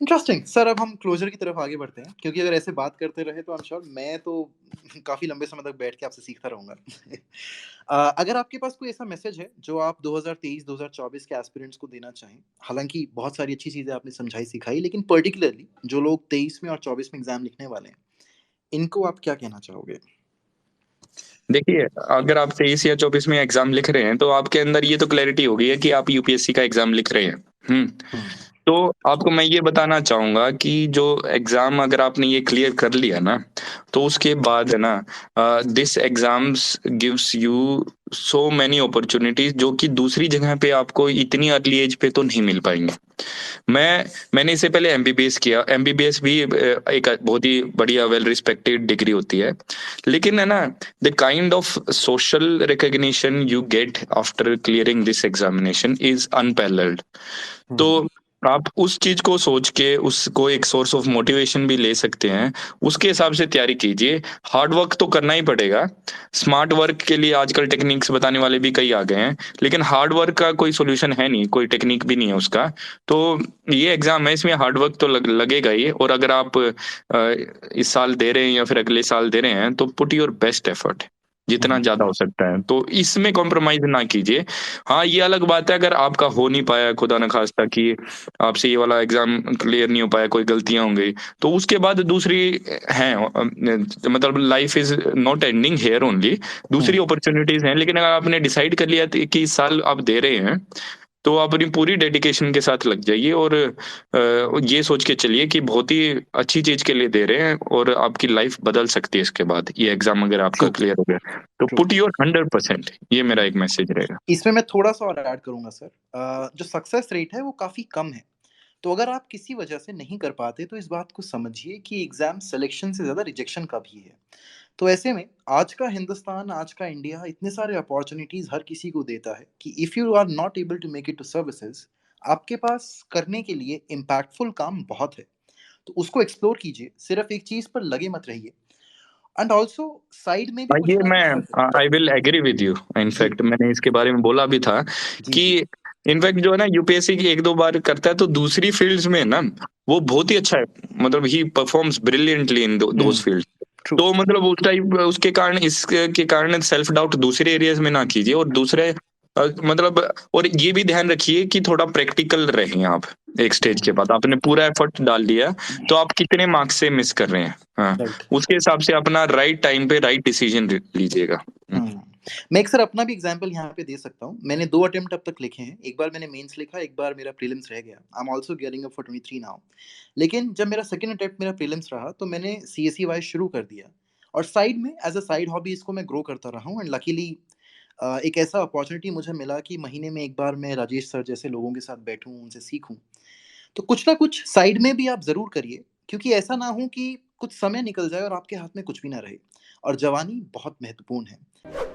Interesting sir. अब हम closure की तरफ आगे बढ़ते हैं, क्योंकि अगर ऐसे बात करते रहे तो आई एम श्योर मैं तो काफ़ी लंबे समय तक बैठ के आपसे सीखता रहूँगा। अगर आपके पास कोई ऐसा मैसेज है जो आप 2023-2024 के एस्पिरेंट्स को देना चाहें, हालाँकि बहुत सारी अच्छी चीज़ें आपने समझाई सिखाई, लेकिन पर्टिकुलरली जो लोग 23 में और 24 में एग्ज़ाम लिखने वाले हैं, इनको आप क्या कहना चाहोगे? देखिए, अगर आप 23 या 24 में एग्ज़ाम लिख रहे हैं, तो आपके अंदर ये तो क्लैरिटी हो गई है कि आप यूपीएससी का एग्ज़ाम लिख रहे हैं। हुँ। हुँ, तो आपको मैं ये बताना चाहूँगा कि जो एग्ज़ाम अगर आपने ये क्लियर कर लिया ना, तो उसके बाद है ना this exams gives you so many opportunities जो कि दूसरी जगह पे आपको इतनी अर्ली एज पे तो नहीं मिल पाएँगी। मैंने इससे पहले एमबीबीएस किया। एमबीबीएस भी एक बहुत ही बढ़िया वेल रिस्पेक्टेड डिग्री होती है। लेकिन है ना, the kind of social recognition you get after clearing this examination is unparalleled. हुँ, तो आप उस चीज़ को सोच के उसको एक सोर्स ऑफ मोटिवेशन भी ले सकते हैं। उसके हिसाब से तैयारी कीजिए। हार्ड वर्क तो करना ही पड़ेगा। स्मार्ट वर्क के लिए आजकल टेक्निक्स बताने वाले भी कई आ गए हैं। लेकिन हार्ड वर्क का कोई सॉल्यूशन है नहीं, कोई टेक्निक भी नहीं है उसका। तो ये एग्ज़ाम है, इसमें हार्ड वर्क तो लगेगा ही। और अगर आप इस साल दे रहे हैं या फिर अगले साल दे रहे हैं, तो पुट योर बेस्ट एफर्ट जितना हुँ, ज़्यादा हो सकता है। तो इसमें कॉम्प्रोमाइज़ ना कीजिए। हाँ, ये अलग बात है अगर आपका हो नहीं पाया, खुदा ना ख़ास्ता कि आपसे ये वाला एग्ज़ाम क्लियर नहीं हो पाया, कोई गलतियाँ हो गई, तो उसके बाद दूसरी हैं मतलब life is not ending here only. हुँ। दूसरी अपॉर्च्युनिटीज़ हैं, लेकिन अगर आपने डिसाइड कर लिया त कि इस साल आप दे रहे हैं, तो आप अपनी पूरी डेडिकेशन के साथ लग जाइए और ये सोच के चलिए कि बहुत ही अच्छी चीज़ के लिए दे रहे हैं और आपकी लाइफ़ बदल सकती है इसके बाद, ये एग्ज़ाम अगर आपका ट्रू, क्लियर हो गया। तो ट्रू। पुट योर 100%, ये मेरा हुँ। एक मैसेज रहेगा। इसमें मैं थोड़ा-सा और ऐड करूँगा सर। जो सक्सेस रेट है वो काफ़ी कम है। तो अगर आप किसी वजह से नहीं कर पाते तो इस बात को समझिए कि एग्ज़ाम सिलेक्शन से ज़्यादा रिजेक्शन का भी है। तो ऐसे में आज का हिंदुस्तान, आज का इंडिया इतने सारे अपॉर्च्युनिटीज़ हर किसी को देता है कि if you are not able to make it to services, आपके पास करने के लिए इम्पैक्टफुल काम बहुत है। तो उसको एक्सप्लोर कीजिए, सिर्फ़ एक चीज़ पर लगे मत रहिए। एंड आल्सो साइड में भी कुछ ये ना मैं कुछ कर I will agree with you. जी, इनफैक्ट मैंने इसके बारे में बोला भी था जी, कि जी। इनफैक्ट जो है ना यूपीएससी की 1-2 बार करता है तो दूसरी फ़ील्ड्स में ना वो बहुत ही अच्छा है। मतलब he performs brilliantly in those hmm, fields. True. तो मतलब उस टाइप उसके कारण इसके के कारण सेल्फ डाउट दूसरे एरियाज़ में ना कीजिए और दूसरे मतलब और ये भी ध्यान रखिए कि थोड़ा प्रैक्टिकल रहें आप एक स्टेज के हुँ, बाद। आपने पूरा एफर्ट डाल दिया, तो आप कितने मार्क्स से मिस कर रहे हैं? हाँ, राइट। उसके हिसाब से अपना राइट टाइम पे राइट डिसीजन लीजिएगा। हुँ। हुँ। मैं एक सर अपना भी एग्ज़ाम्पल यहाँ पे दे सकता हूँ। मैंने 2 अटेम्प्ट अब तक लिखे हैं। एक बार मैंने मेंस लिखा, एक बार मेरा प्रीलिम्स रह गया। I am also gearing up for 23 now. लेकिन जब मेरा सेकंड अटेम्प्ट मेरा प्रीलिम्स रहा, तो मैंने सीएसई वाइज़ शुरू कर दिया और साइड में एज़ अ साइड हॉबी इसको मैं ग्रो करता रहा हूँ एंड लकीली एक ऐसा अपॉर्च्युनिटी मुझे मिला कि महीने में 1 बार मैं राजेश सर जैसे लोगों के साथ बैठूँ, उनसे सीखूँ। तो कुछ ना कुछ साइड में भी आप ज़रूर करिए, क्योंकि ऐसा ना हो कि कुछ समय निकल जाए और आपके हाथ में कुछ भी ना रहे और जवानी बहुत महत्वपूर्ण है।